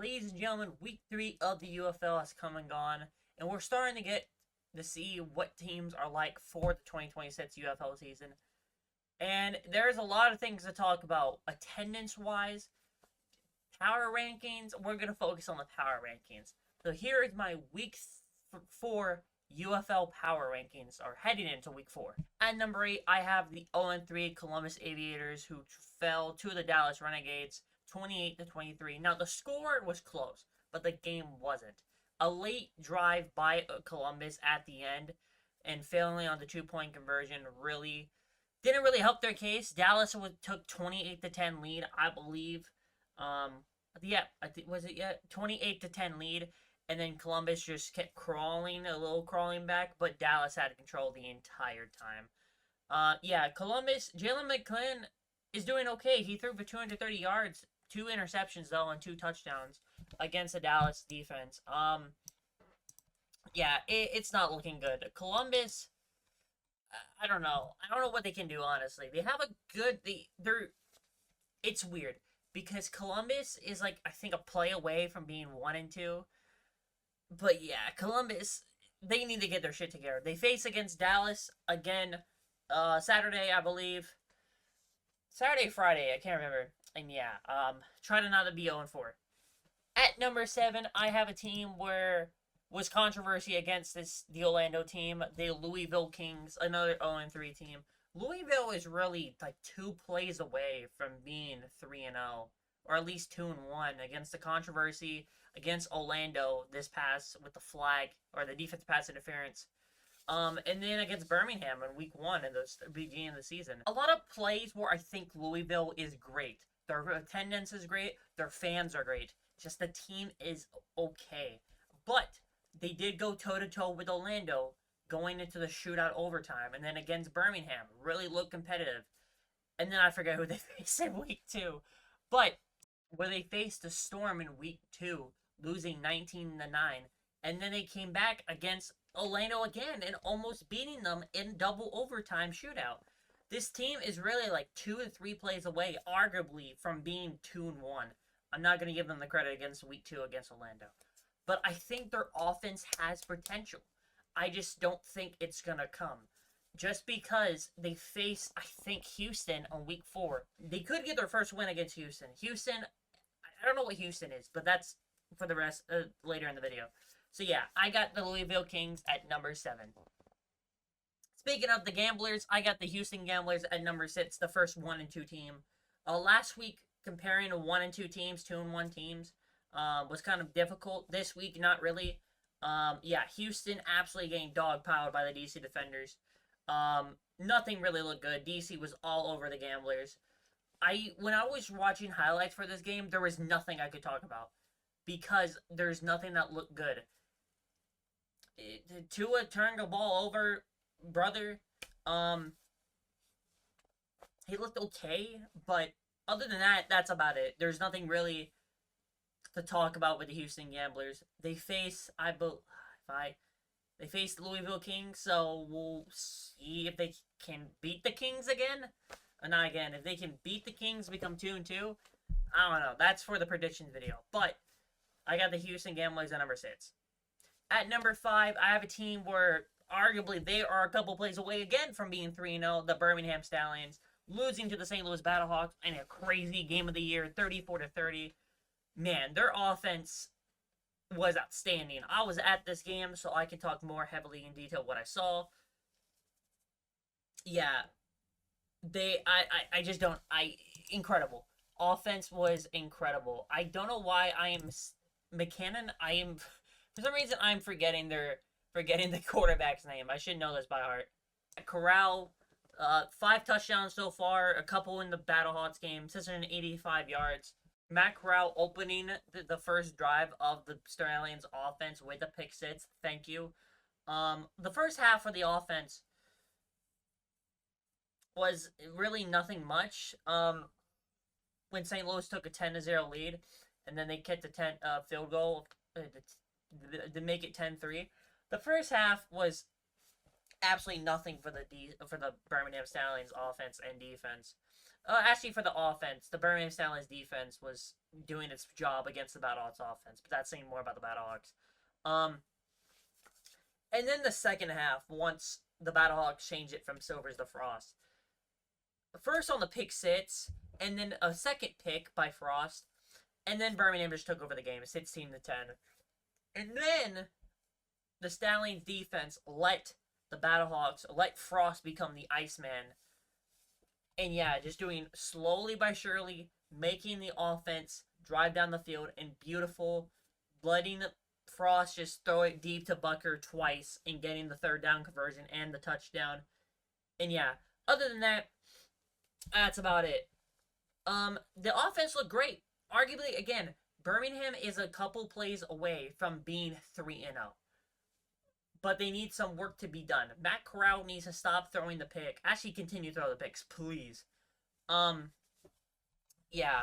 Ladies and gentlemen, week 3 of the UFL has come and gone, and we're starting to get to see what teams are like for the 2026 UFL season. And there's a lot of things to talk about attendance-wise, power rankings. We're going to focus on the power rankings. So here is my week 4 UFL power rankings, or heading into week 4. At number 8, I have the 0-3 Columbus Aviators, who fell to the Dallas Renegades 28-23. Now, the score was close, but the game wasn't. A late drive by Columbus at the end and failing on the 2-point conversion didn't really help their case. Dallas took 28-10 lead, I believe. Was it 28-10 lead, and then Columbus just kept crawling back, but Dallas had control the entire time. Columbus, Jalen McClin is doing okay. He threw for 230 yards, 2 interceptions though, and 2 touchdowns against the Dallas defense. It's not looking good. Columbus, I don't know. I don't know what they can do, honestly. They have a good, it's weird because Columbus is like, I think, a play away from being 1-2. But yeah, Columbus, they need to get their shit together. They face against Dallas again Saturday, I believe. Saturday, Friday, I can't remember. And try to not to be 0-4. At number 7, I have a team where was controversy against the Orlando team, the Louisville Kings, another 0-3 team. Louisville is really like 2 plays away from being 3-0, or at least 2-1 against the controversy against Orlando this pass with the flag or the defensive pass interference. And then against Birmingham in week 1 in the beginning of the season. A lot of plays where I think Louisville is great. Their attendance is great. Their fans are great. Just the team is okay. But they did go toe-to-toe with Orlando going into the shootout overtime. And then against Birmingham, really looked competitive. And then I forget who they faced in week 2. But where they faced the Storm in week 2, losing 19-9. And then they came back against Orlando again and almost beating them in double overtime shootout. This team is really like 2 to 3 plays away, arguably, from being 2-1. I'm not going to give them the credit against week 2 against Orlando. But I think their offense has potential. I just don't think it's going to come. Just because they face, I think, Houston on week 4. They could get their first win against Houston. Houston, I don't know what Houston is, but that's for the rest later in the video. So yeah, I got the Louisville Kings at number 7. Speaking of the Gamblers, I got the Houston Gamblers at number 6, the first 1-2 team. Last week, comparing to 1-2 teams, 2-1 teams, was kind of difficult. This week, not really. Houston absolutely getting dog-piled by the DC Defenders. Nothing really looked good. DC was all over the Gamblers. When I was watching highlights for this game, there was nothing I could talk about. Because there's nothing that looked good. Tua turned the ball over, brother. He looked okay, but other than that, that's about it. There's nothing really to talk about with the Houston Gamblers. They face, they face the Louisville Kings, so we'll see if they can beat the Kings again. Not again. If they can beat the Kings, become 2-2. I don't know. That's for the predictions video. But I got the Houston Gamblers at number 6. At number 5, I have a team where arguably they are a couple plays away again from being 3-0, the Birmingham Stallions, losing to the St. Louis Battlehawks in a crazy game of the year, 34-30. Man, their offense was outstanding. I was at this game, so I can talk more heavily in detail what I saw. Yeah, incredible. Offense was incredible. I don't know why for some reason I'm forgetting the quarterback's name. I should know this by heart. Corral, 5 touchdowns so far, a couple in the Battlehawks game, 685 yards. Matt Corral opening the first drive of the Stallions offense with a pick 6. Thank you. The first half of the offense was really nothing much. When St. Louis took a 10-0 lead, and then they kicked a 10 field goal to make it 10-3. The first half was absolutely nothing for the Birmingham Stallions offense and defense. Actually, for the offense, the Birmingham Stallions defense was doing its job against the Battlehawks offense, but that's saying more about the Battlehawks. Um, and then the second half, once the Battlehawks changed it from Silvers to Frost, first on the pick six, and then a second pick by Frost, and then Birmingham just took over the game, 16-10. And then the Stallions defense let the Battlehawks, let Frost become the Iceman. And yeah, just doing slowly by surely, making the offense drive down the field and beautiful, letting Frost just throw it deep to Bucker twice and getting the third down conversion and the touchdown. And yeah, other than that, that's about it. The offense looked great. Arguably, again, Birmingham is a couple plays away from being 3-0. But they need some work to be done. Matt Corral needs to stop throwing the pick. Actually, continue to throw the picks, please. Yeah.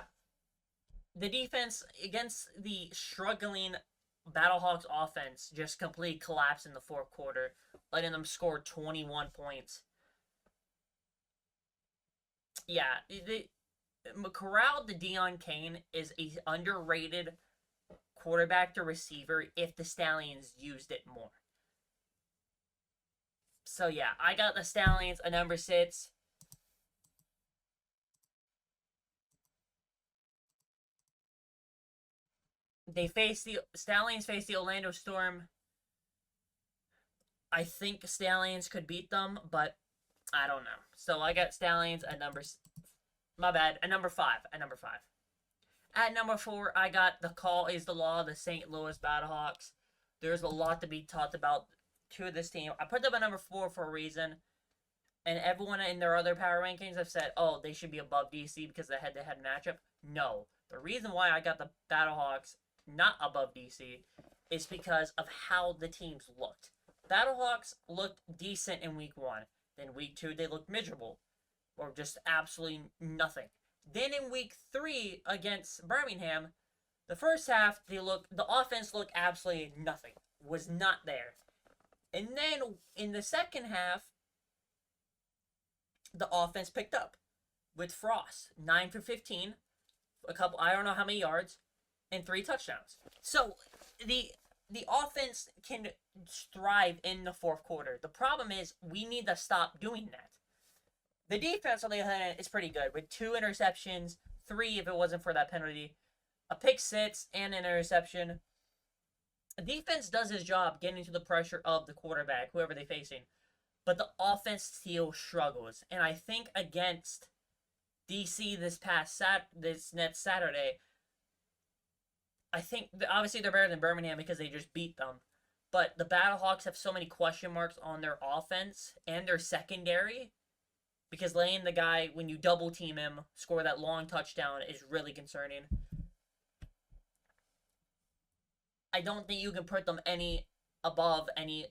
The defense against the struggling Battlehawks offense just completely collapsed in the fourth quarter, letting them score 21 points. Yeah, Corral to Deion Kane is a underrated quarterback to receiver if the Stallions used it more. So yeah, I got the Stallions a number 6. The Stallions face the Orlando Storm. I think Stallions could beat them, but I don't know. So I got Stallions at my bad, at number 5. At number 5. At number 4, I got the Call is the Law, the St. Louis Battlehawks. There's a lot to be talked about to this team. I put them at number 4 for a reason. And everyone in their other power rankings have said, oh, they should be above DC because of the head-to-head matchup. No. The reason why I got the Battlehawks not above DC is because of how the teams looked. Battlehawks looked decent in week 1. Then week 2, they looked miserable. Or just absolutely nothing. Then in week 3 against Birmingham, the first half, the offense looked absolutely nothing. Was not there. And then in the second half, the offense picked up with Frost. 9 for 15. I don't know how many yards. And 3 touchdowns. So the offense can thrive in the fourth quarter. The problem is we need to stop doing that. The defense, on the other hand, is pretty good with 2 interceptions, 3 if it wasn't for that penalty, a pick 6, and an interception. The defense does his job getting to the pressure of the quarterback, whoever they're facing, but the offense still struggles. And I think against DC this next Saturday, I think obviously they're better than Birmingham because they just beat them. But the Battlehawks have so many question marks on their offense and their secondary. Because letting the guy, when you double team him, score that long touchdown is really concerning. I don't think you can put them any above any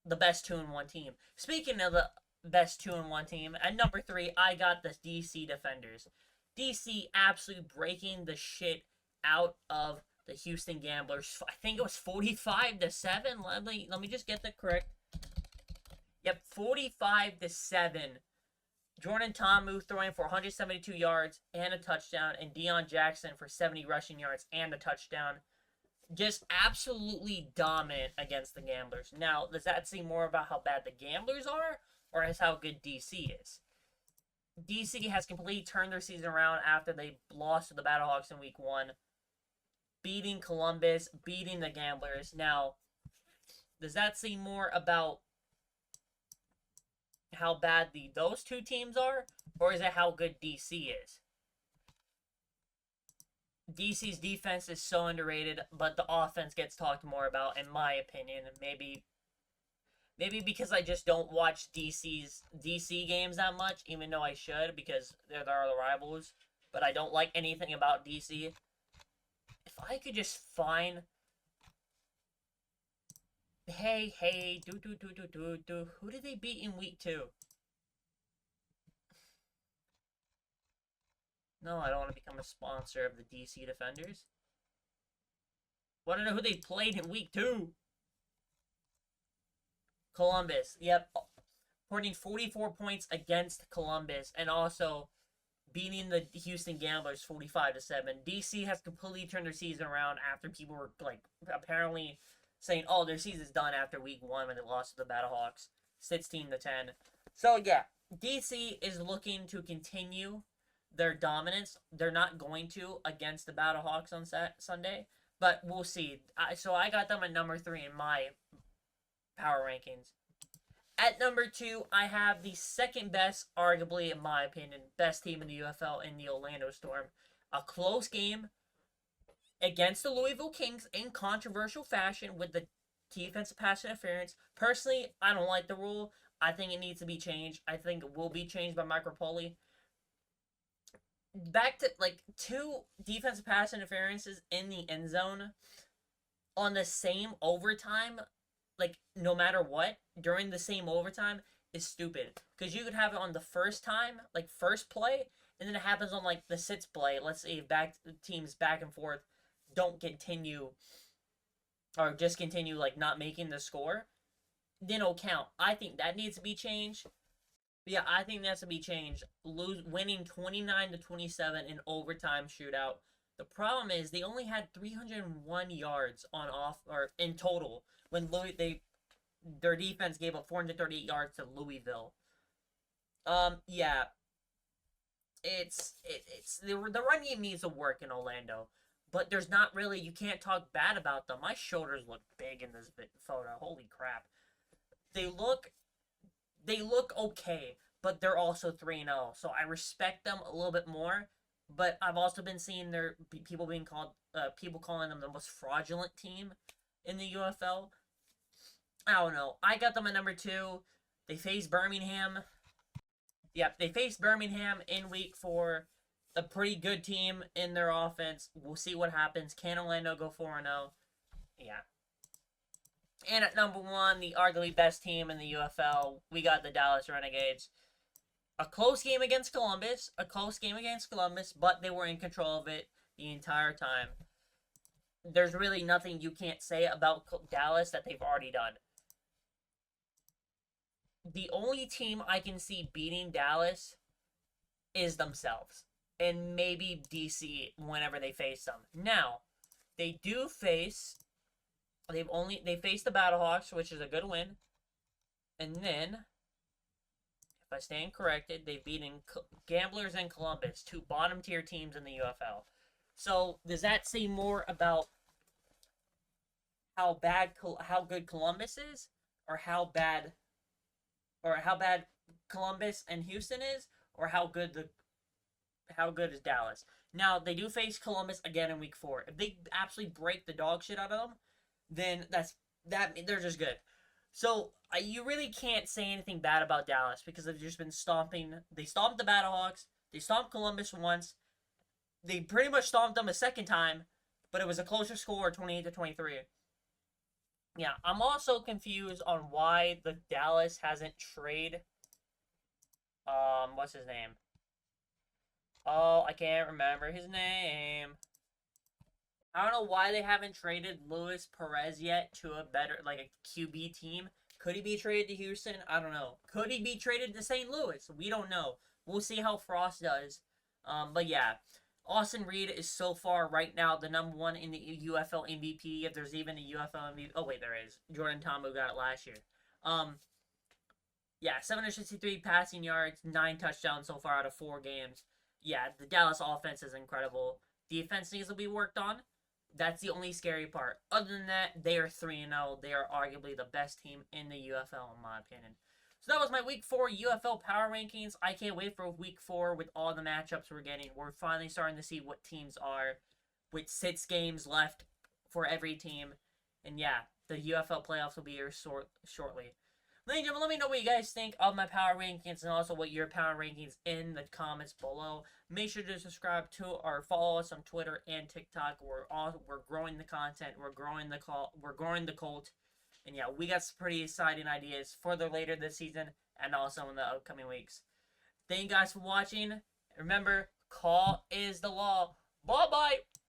the best 2-1 team. Speaking of the best 2-1 team, at number 3, I got the DC Defenders. DC absolutely breaking the shit out of the Houston Gamblers. I think it was 45-7. Let me just get that correct. Yep, 45-7. Jordan Tomu throwing for 172 yards and a touchdown, and Deion Jackson for 70 rushing yards and a touchdown. Just absolutely dominant against the Gamblers. Now, does that say more about how bad the Gamblers are, or as how good DC is? DC has completely turned their season around after they lost to the Battlehawks in week 1, beating Columbus, beating the Gamblers. Now, does that say more about how bad those two teams are, or is it how good DC is? DC's defense is so underrated, but the offense gets talked more about, in my opinion. Maybe because I just don't watch DC games that much, even though I should, because they're the rivals. But I don't like anything about DC. If I could just find... Hey, who did they beat in week 2? No, I don't want to become a sponsor of the DC Defenders. Want to know who they played in week 2? Columbus. Yep. putting 44 points against Columbus, and also beating the Houston Gamblers 45-7. DC has completely turned their season around after people were like apparently saying, "Oh, their season's done after week 1 when they lost to the Battlehawks 16-10." So yeah, DC is looking to continue their dominance. They're not going to against the Battlehawks on Sunday, but we'll see. So I got them at number 3 in my power rankings. At number 2, I have the second best, arguably in my opinion, best team in the UFL in the Orlando Storm. A close game against the Louisville Kings in controversial fashion with the defensive pass interference. Personally, I don't like the rule. I think it needs to be changed. I think it will be changed by Mike Rapoli. Back to like 2 defensive pass interferences in the end zone on the same overtime, like no matter what, during the same overtime is stupid. Because you could have it on the first time, like first play, and then it happens on like the 6th play. Let's say teams back and forth don't continue or just continue like not making the score, then it'll count. I think that needs to be changed. Yeah, I think that's to be changed. Winning 29-27 in overtime shootout. The problem is they only had 301 yards on off or in total when their defense gave up 438 yards to Louisville. Yeah, it's the run game needs to work in Orlando, but there's not really, you can't talk bad about them. My shoulders look big in this photo. Holy crap, they look okay, but they're also 3-0, so I respect them a little bit more. But I've also been seeing people calling them the most fraudulent team in the UFL. I don't know. I got them at number 2. They face Birmingham. Yep, they face Birmingham in week 4. A pretty good team in their offense. We'll see what happens. Can Orlando go 4-0? Yeah. And at number 1, the arguably best team in the UFL, we got the Dallas Renegades. A close game against Columbus, but they were in control of it the entire time. There's really nothing you can't say about Dallas that they've already done. The only team I can see beating Dallas is themselves, and maybe DC whenever they face them. Now, they face the Battlehawks, which is a good win, and then, if I stand corrected, they've beaten Gamblers and Columbus, 2 bottom tier teams in the UFL. So does that say more about how good Columbus is, or how bad Columbus and Houston is, or how good is Dallas? Now they do face Columbus again in week 4. If they absolutely break the dog shit out of them, then they're just good. So you really can't say anything bad about Dallas because they've just been stomping. They stomped the Battlehawks. They stomped Columbus once. They pretty much stomped them a second time, but it was a closer score, 28-23. Yeah, I'm also confused on why the Dallas hasn't traded. What's his name? Oh, I can't remember his name. I don't know why they haven't traded Luis Perez yet to a better, like a QB team. Could he be traded to Houston? I don't know. Could he be traded to St. Louis? We don't know. We'll see how Frost does. But yeah, Austin Reed is so far right now the number 1 in the UFL MVP. If there's even a UFL MVP. Oh wait, there is. Jordan Tomu got it last year. Yeah, 763 passing yards, 9 touchdowns so far out of 4 games. Yeah, the Dallas offense is incredible. Defense needs to be worked on. That's the only scary part. Other than that, they are 3-0. They are arguably the best team in the UFL, in my opinion. So that was my Week 4 UFL power rankings. I can't wait for Week 4 with all the matchups we're getting. We're finally starting to see what teams are with 6 games left for every team. And yeah, the UFL playoffs will be here shortly. Ladies and gentlemen, let me know what you guys think of my power rankings and also what your power rankings in the comments below. Make sure to subscribe to or follow us on Twitter and TikTok. We're growing the content. We're growing the cult. And yeah, we got some pretty exciting ideas for the later this season and also in the upcoming weeks. Thank you guys for watching. Remember, call is the law. Bye-bye.